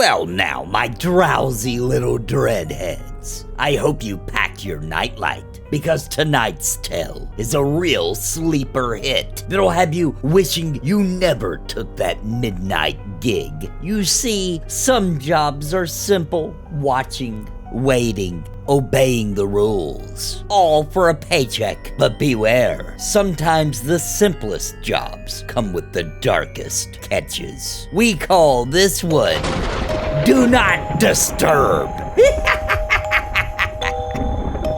Well now, my drowsy little dreadheads, I hope you packed your nightlight, because tonight's tale is a real sleeper hit that'll have you wishing you never took that midnight gig. You see, some jobs are simple: watching, waiting, obeying the rules, all for a paycheck. But beware, sometimes the simplest jobs come with the darkest catches. We call this one Do Not Disturb.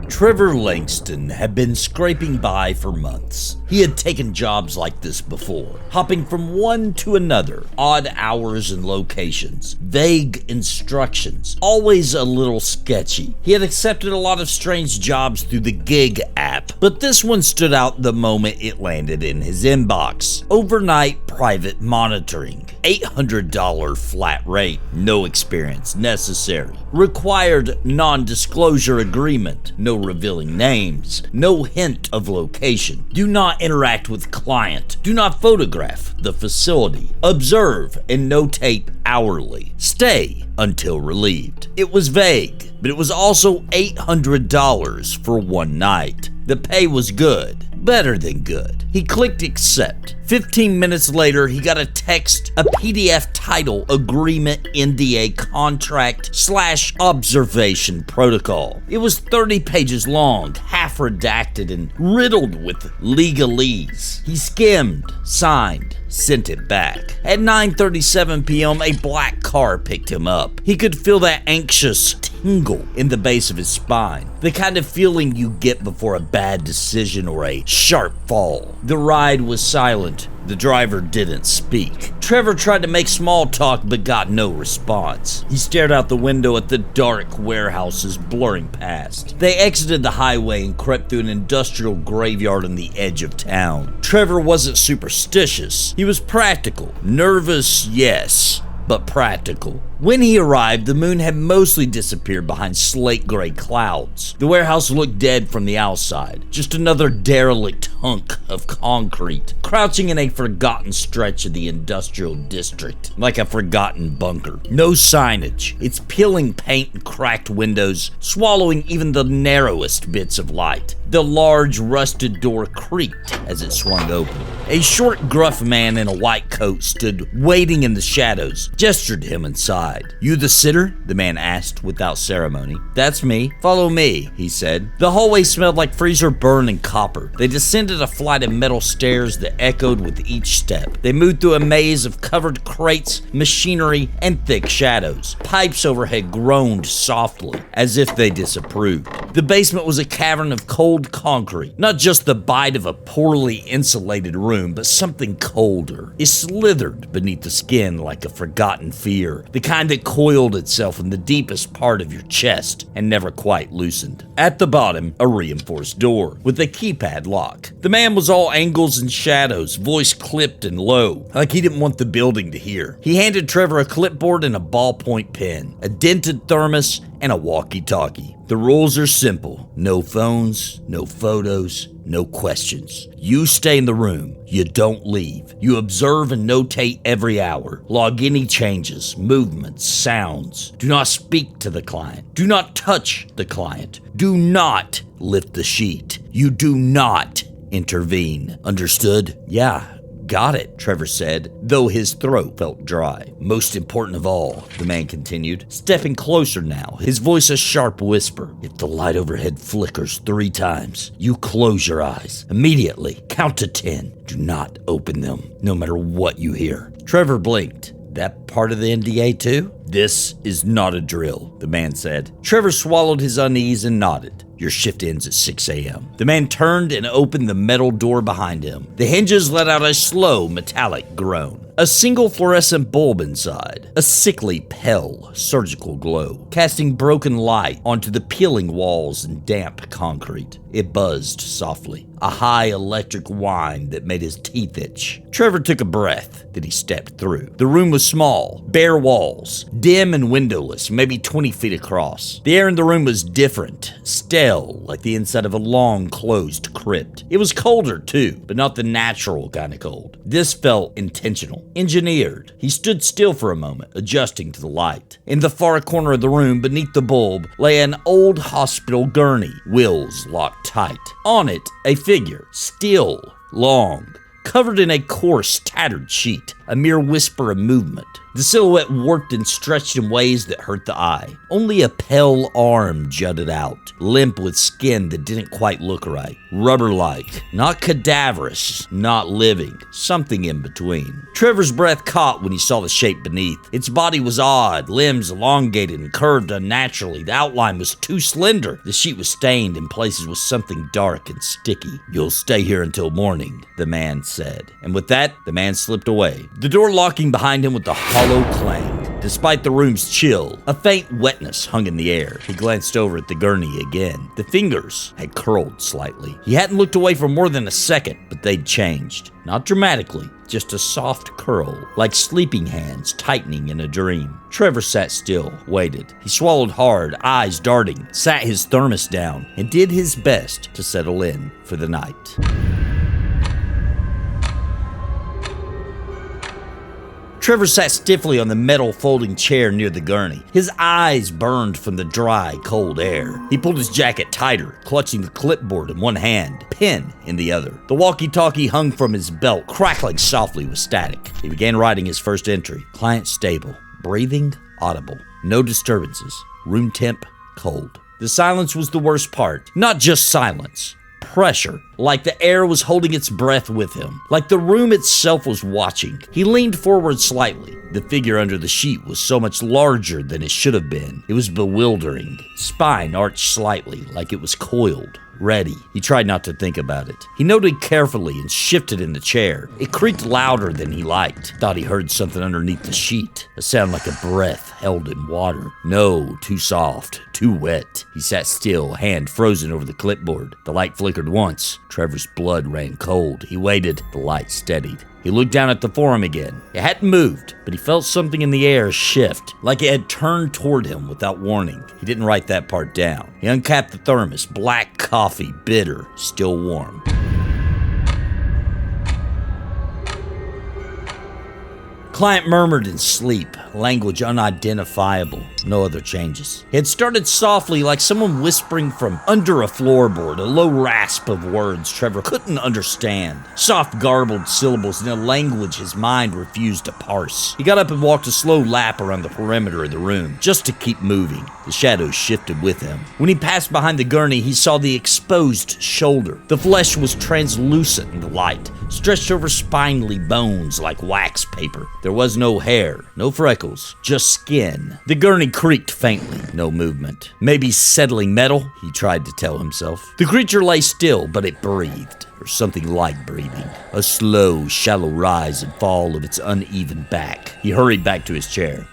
Trevor Langston had been scraping by for months. He had taken jobs like this before, hopping from one to another, odd hours and locations, vague instructions, always a little sketchy. He had accepted a lot of strange jobs through the gig app, but this one stood out the moment it landed in his inbox. Overnight private monitoring, $800 flat rate, no experience necessary. Required non-disclosure agreement, no revealing names, no hint of location. Do not interact with client. Do not photograph the facility. Observe and notate hourly. Stay until relieved. It was vague, but it was also $800 for one night. The pay was good. Better than good. He clicked accept. 15 minutes later, he got a text, a PDF title, agreement, NDA, contract / observation protocol. It was 30 pages long, half redacted and riddled with legalese. He skimmed, signed, sent it back. At 9:37 p.m., a black car picked him up. He could feel that anxious tingle in the base of his spine, the kind of feeling you get before a bad decision or a sharp fall. The ride was silent. The driver didn't speak. Trevor tried to make small talk but got no response. He stared out the window at the dark warehouses blurring past. They exited the highway and crept through an industrial graveyard on the edge of town. Trevor wasn't superstitious. He was practical. Nervous, yes, but practical. When he arrived, the moon had mostly disappeared behind slate gray clouds. The warehouse looked dead from the outside, just another derelict hunk of concrete, crouching in a forgotten stretch of the industrial district, like a forgotten bunker. No signage, its peeling paint and cracked windows swallowing even the narrowest bits of light. The large rusted door creaked as it swung open. A short, gruff man in a white coat stood waiting in the shadows, gestured him inside. You the sitter? The man asked without ceremony. That's me. Follow me, he said. The hallway smelled like freezer burn and copper. They descended a flight of metal stairs that echoed with each step. They moved through a maze of covered crates, machinery, and thick shadows. Pipes overhead groaned softly, as if they disapproved. The basement was a cavern of cold concrete, not just the bite of a poorly insulated room, but something colder. It slithered beneath the skin like a forgotten fear, the kind that coiled itself in the deepest part of your chest and never quite loosened. At the bottom, a reinforced door with a keypad lock. The man was all angles and shadows, voice clipped and low, like he didn't want the building to hear. He handed Trevor a clipboard and a ballpoint pen, a dented thermos, and a walkie-talkie. The rules are simple. No phones, no photos, no questions. You stay in the room. You don't leave. You observe and notate every hour. Log any changes, movements, sounds. Do not speak to the client. Do not touch the client. Do not lift the sheet. You do not intervene. Understood? Yeah. Got it, Trevor said, though his throat felt dry. Most important of all, the man continued, stepping closer now, his voice a sharp whisper. If the light overhead flickers 3 times, you close your eyes. Immediately, count to 10. Do not open them, no matter what you hear. Trevor blinked. That part of the NDA too? This is not a drill, the man said. Trevor swallowed his unease and nodded. Your shift ends at 6 a.m. The man turned and opened the metal door behind him. The hinges let out a slow, metallic groan. A single fluorescent bulb inside, a sickly, pale, surgical glow, casting broken light onto the peeling walls and damp concrete. It buzzed softly. a high electric whine that made his teeth itch. Trevor took a breath, then he stepped through. The room was small, bare walls, dim and windowless, maybe 20 feet across. The air in the room was different, stale, like the inside of a long, closed crypt. It was colder too, but not the natural kind of cold. This felt intentional, engineered. He stood still for a moment, adjusting to the light. In the far corner of the room, beneath the bulb, lay an old hospital gurney, wheels locked tight. On it, a figure, still, long, covered in a coarse, tattered sheet, a mere whisper of movement. The silhouette warped and stretched in ways that hurt the eye. Only a pale arm jutted out, limp with skin that didn't quite look right. Rubber-like, not cadaverous, not living, something in between. Trevor's breath caught when he saw the shape beneath. Its body was odd, limbs elongated and curved unnaturally. The outline was too slender. The sheet was stained in places with something dark and sticky. "You'll stay here until morning," the man said. And with that, the man slipped away, the door locking behind him with a hollow clang. Despite the room's chill, a faint wetness hung in the air. He glanced over at the gurney again. The fingers had curled slightly. He hadn't looked away for more than a second, but they'd changed. Not dramatically, just a soft curl, like sleeping hands tightening in a dream. Trevor sat still, waited. He swallowed hard, eyes darting, sat his thermos down, and did his best to settle in for the night. Trevor sat stiffly on the metal folding chair near the gurney. His eyes burned from the dry, cold air. He pulled his jacket tighter, clutching the clipboard in one hand, pen in the other. The walkie-talkie hung from his belt, crackling softly with static. He began writing his first entry. Client stable. Breathing audible. No disturbances. Room temp cold. The silence was the worst part. Not just silence. Pressure, like the air was holding its breath with him, like the room itself was watching. He leaned forward slightly. The figure under the sheet was so much larger than it should have been. It was bewildering. Spine arched slightly, like it was coiled. Ready. He tried not to think about it. He noted carefully and shifted in the chair. It creaked louder than he liked. Thought he heard something underneath the sheet. A sound like a breath held in water. No, too soft, too wet. He sat still, hand frozen over the clipboard. The light flickered once. Trevor's blood ran cold. He waited. The light steadied. He looked down at the form again. It hadn't moved, but he felt something in the air shift, like it had turned toward him without warning. He didn't write that part down. He uncapped the thermos, black coffee, bitter, still warm. Client murmured in sleep, language unidentifiable, no other changes. It had started softly, like someone whispering from under a floorboard, a low rasp of words Trevor couldn't understand. Soft, garbled syllables in a language his mind refused to parse. He got up and walked a slow lap around the perimeter of the room, just to keep moving. The shadows shifted with him. When he passed behind the gurney, he saw the exposed shoulder. The flesh was translucent in the light, stretched over spindly bones like wax paper. There was no hair, no freckles, just skin. The gurney creaked faintly, no movement. Maybe settling metal, he tried to tell himself. The creature lay still, but it breathed, or something like breathing. A slow, shallow rise and fall of its uneven back. He hurried back to his chair.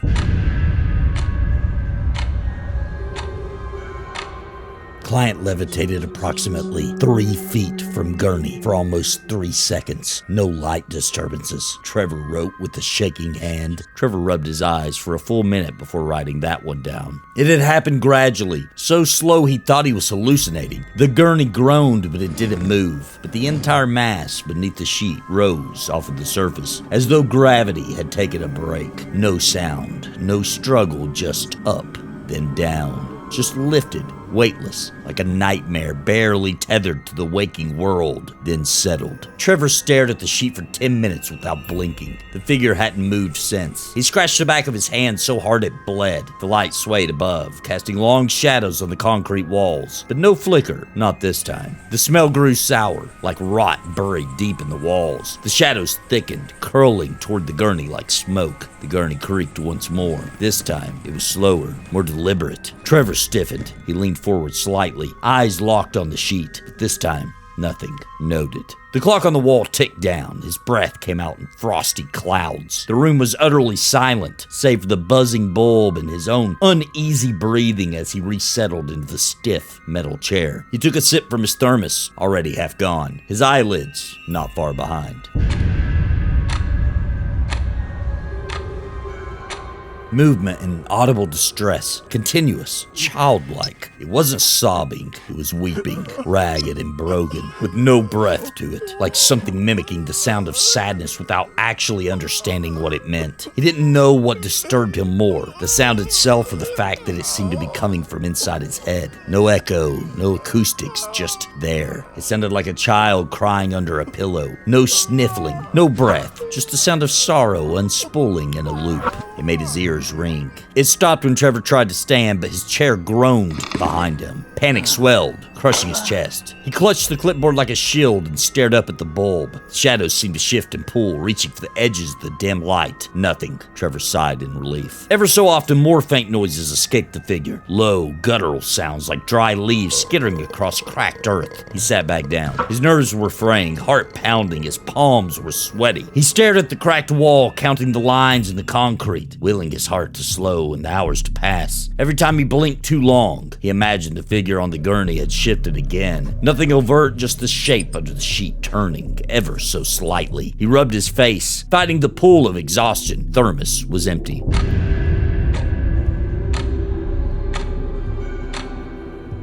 Client levitated approximately 3 feet from gurney for almost 3 seconds. No light disturbances, Trevor wrote with a shaking hand. Trevor rubbed his eyes for a full minute before writing that one down. It had happened gradually, so slow he thought he was hallucinating. The gurney groaned, but it didn't move. But the entire mass beneath the sheet rose off of the surface, as though gravity had taken a break. No sound, no struggle, just up, then down. Just lifted, weightless, like a nightmare barely tethered to the waking world, then settled. Trevor stared at the sheet for 10 minutes without blinking. The figure hadn't moved since. He scratched the back of his hand so hard it bled. The light swayed above, casting long shadows on the concrete walls, but no flicker, not this time. The smell grew sour, like rot buried deep in the walls. The shadows thickened, curling toward the gurney like smoke. The gurney creaked once more. This time, it was slower, more deliberate. Trevor stiffened. He leaned forward slightly, eyes locked on the sheet. But this time, Nothing. Noted. The clock on the wall ticked down. His breath came out in frosty clouds. The room was utterly silent, save for the buzzing bulb and his own uneasy breathing as he resettled into the stiff metal chair. He took a sip from his thermos, already half gone. His eyelids not far behind. Movement and audible distress, continuous, childlike. It wasn't sobbing, it was weeping, ragged and broken, with no breath to it, like something mimicking the sound of sadness without actually understanding what it meant. He didn't know what disturbed him more, the sound itself or the fact that it seemed to be coming from inside his head. No echo, no acoustics, just there. It sounded like a child crying under a pillow. No sniffling, no breath, just the sound of sorrow unspooling in a loop. It made his ears ring. It stopped when Trevor tried to stand, but his chair groaned behind him. Panic swelled, crushing his chest. He clutched the clipboard like a shield and stared up at the bulb. Shadows seemed to shift and pull, reaching for the edges of the dim light. Nothing. Trevor sighed in relief. Ever so often, more faint noises escaped the figure. Low, guttural sounds like dry leaves skittering across cracked earth. He sat back down. His nerves were fraying, heart pounding, his palms were sweaty. He stared at the cracked wall, counting the lines in the concrete, willing his heart to slow and the hours to pass. Every time he blinked too long, he imagined the figure on the gurney had shifted again. Nothing overt, just the shape under the sheet turning ever so slightly. He rubbed his face, fighting the pull of exhaustion. Thermos was empty.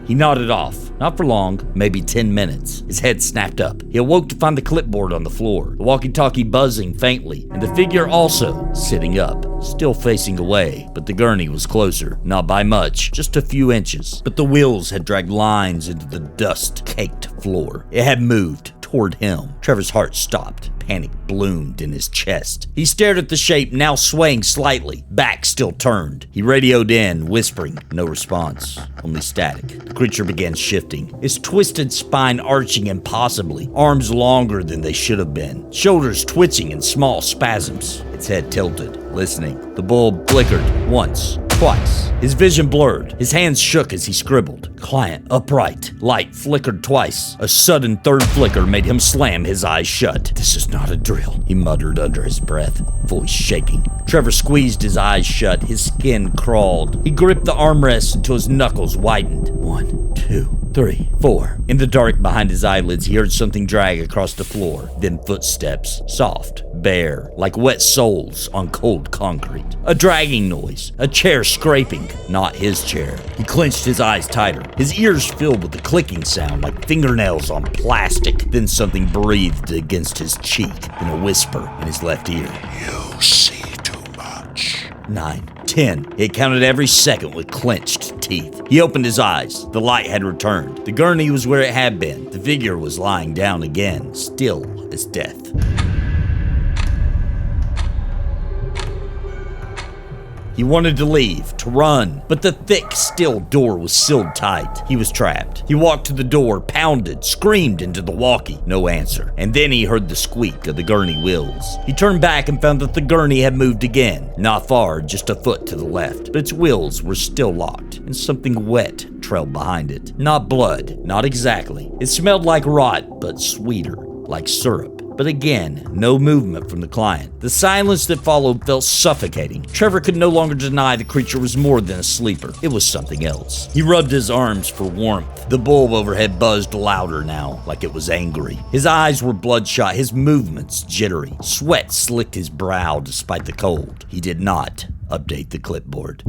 He nodded off. Not for long, maybe 10 minutes. His head snapped up. He awoke to find the clipboard on the floor, the walkie-talkie buzzing faintly, and the figure also sitting up, still facing away. But the gurney was closer, not by much, just a few inches. But the wheels had dragged lines into the dust-caked floor. It had moved toward him. Trevor's heart stopped. Panic bloomed in his chest. He stared at the shape, now swaying slightly, back still turned. He radioed in, whispering. No response, only static. The creature began shifting, his twisted spine arching impossibly, arms longer than they should have been, shoulders twitching in small spasms. Its head tilted, listening. The bulb flickered once, twice. His vision blurred. His hands shook as he scribbled. Client upright. Light flickered twice. A sudden third flicker made him slam his eyes shut. This is not a drill, he muttered under his breath, voice shaking. Trevor squeezed his eyes shut. His skin crawled. He gripped the armrest until his knuckles widened. 1, 2, 3, 4. In the dark behind his eyelids, he heard something drag across the floor. Then footsteps, soft, bare, like wet soles on cold concrete. A dragging noise, a chair scraping, not his chair. He clenched his eyes tighter, his ears filled with the clicking sound like fingernails on plastic. Then something breathed against his cheek, then a whisper in his left ear. You see too much. 9, 10. He counted every second with clenched teeth. He opened his eyes. The light had returned. The gurney was where it had been. The figure was lying down again, still as death. He wanted to leave, to run, but the thick, steel door was sealed tight. He was trapped. He walked to the door, pounded, screamed into the walkie. No answer. And then he heard the squeak of the gurney wheels. He turned back and found that the gurney had moved again. Not far, just a foot to the left, but its wheels were still locked, and something wet trailed behind it. Not blood, not exactly. It smelled like rot, but sweeter, like syrup. But again, no movement from the client. The silence that followed felt suffocating. Trevor could no longer deny the creature was more than a sleeper. It was something else. He rubbed his arms for warmth. The bulb overhead buzzed louder now, like it was angry. His eyes were bloodshot, his movements jittery. Sweat slicked his brow despite the cold. He did not update the clipboard.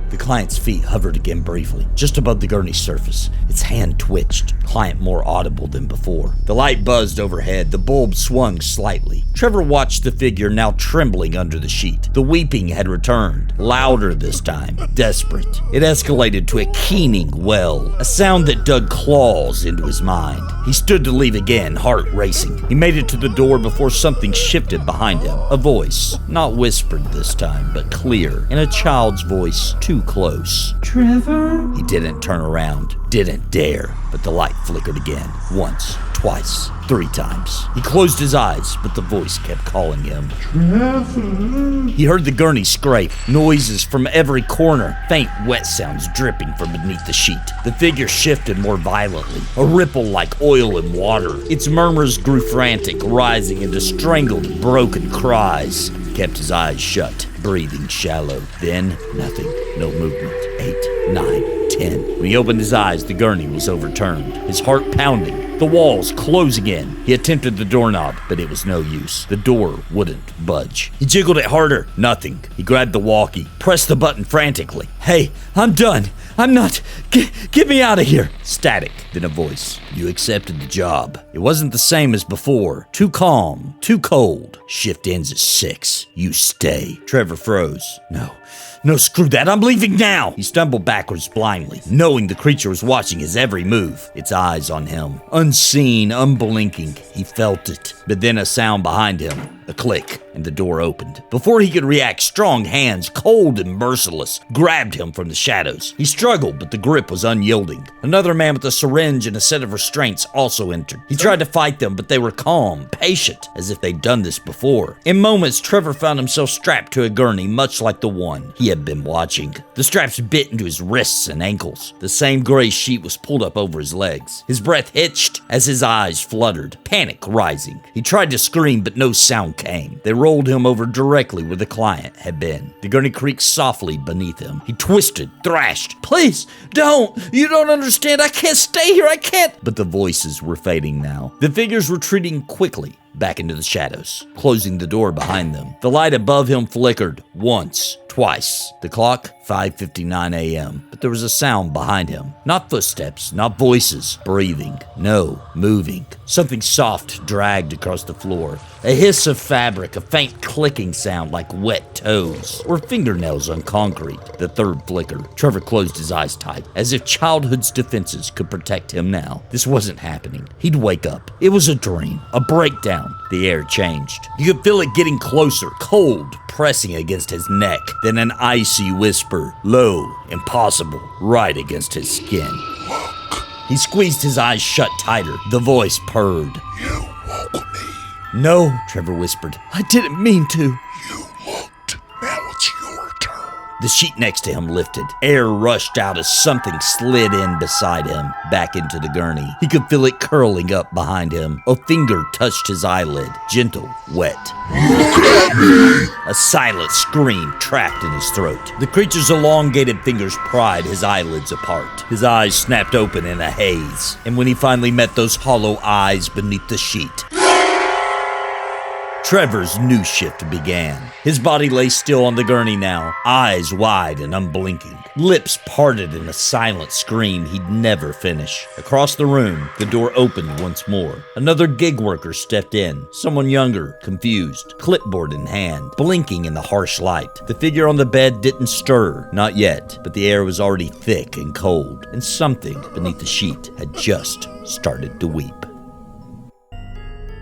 The client's feet hovered again briefly, just above the gurney's surface. Its hand twitched, client more audible than before. The light buzzed overhead, the bulb swung slightly. Trevor watched the figure now trembling under the sheet. The weeping had returned, louder this time, desperate. It escalated to a keening wail, a sound that dug claws into his mind. He stood to leave again, heart racing. He made it to the door before something shifted behind him. A voice, not whispered this time, but clear, in a child's voice, too too close. Trevor? He didn't turn around, didn't dare, but the light flickered again. Once, twice, 3 times. He closed his eyes, but the voice kept calling him. Trevor? He heard the gurney scrape, noises from every corner, faint wet sounds dripping from beneath the sheet. The figure shifted more violently, a ripple like oil in water. Its murmurs grew frantic, rising into strangled, broken cries. He kept his eyes shut, breathing shallow. Then, nothing. No movement. 8, 9, 10. When he opened his eyes, the gurney was overturned, his heart pounding. The walls closing in. He attempted the doorknob, but it was no use. The door wouldn't budge. He jiggled it harder. Nothing. He grabbed the walkie, pressed the button frantically. "Hey, I'm done. I'm not. Get me out of here." Static. Then a voice. "You accepted the job." It wasn't the same as before. Too calm. Too cold. "Shift ends at 6. You stay." Trevor froze. No, screw that. I'm leaving now. He stumbled backwards blindly, knowing the creature was watching his every move, its eyes on him. Unseen, unblinking, he felt it. But then a sound behind him, a click, and the door opened. Before he could react, strong hands, cold and merciless, grabbed him from the shadows. He struggled, but the grip was unyielding. Another man with a syringe and a set of restraints also entered. He tried to fight them, but they were calm, patient, as if they'd done this before. In moments, Trevor found himself strapped to a gurney, much like the one he had been watching. The straps bit into his wrists and ankles. The same gray sheet was pulled up over his legs. His breath hitched as his eyes fluttered, panic rising. He tried to scream, but no sound came. They rolled him over directly where the client had been. The gurney creaked softly beneath him. He twisted, thrashed. "Please, don't! You don't understand! I can't stay here! I can't!" But the voices were fading now. The figures retreating quickly back into the shadows, closing the door behind them. The light above him flickered once, twice. The clock, 5:59 a.m. But there was a sound behind him. Not footsteps, not voices. Breathing. No, moving. Something soft dragged across the floor. A hiss of fabric, a faint clicking sound like wet toes or fingernails on concrete. The third flicker. Trevor closed his eyes tight, as if childhood's defenses could protect him now. This wasn't happening. He'd wake up. It was a dream, a breakdown. The air changed. You could feel it getting closer, cold, pressing against his neck. Then an icy whisper, low, impossible, right against his skin. Look, He squeezed his eyes shut tighter. The voice purred. you woke me. "No," Trevor whispered. "I didn't mean to." You looked. Now it's your turn. The sheet next to him lifted. Air rushed out as something slid in beside him, back into the gurney. He could feel it curling up behind him. A finger touched his eyelid, gentle, wet. Look at me. A silent scream trapped in his throat. The creature's elongated fingers pried his eyelids apart. His eyes snapped open in a haze. And when he finally met those hollow eyes beneath the sheet, Trevor's new shift began. His body lay still on the gurney now, eyes wide and unblinking, lips parted in a silent scream he'd never finish. Across the room, the door opened once more. Another gig worker stepped in, someone younger, confused, clipboard in hand, blinking in the harsh light. The figure on the bed didn't stir, not yet, but the air was already thick and cold, and something beneath the sheet had just started to weep.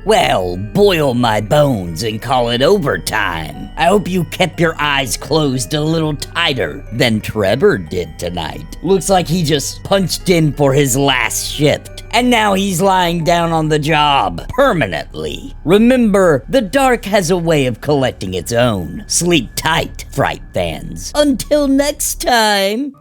Well, boil my bones and call it overtime. I hope you kept your eyes closed a little tighter than Trevor did tonight. Looks like he just punched in for his last shift, and now he's lying down on the job permanently. Remember, the dark has a way of collecting its own. Sleep tight, Fright fans. Until next time.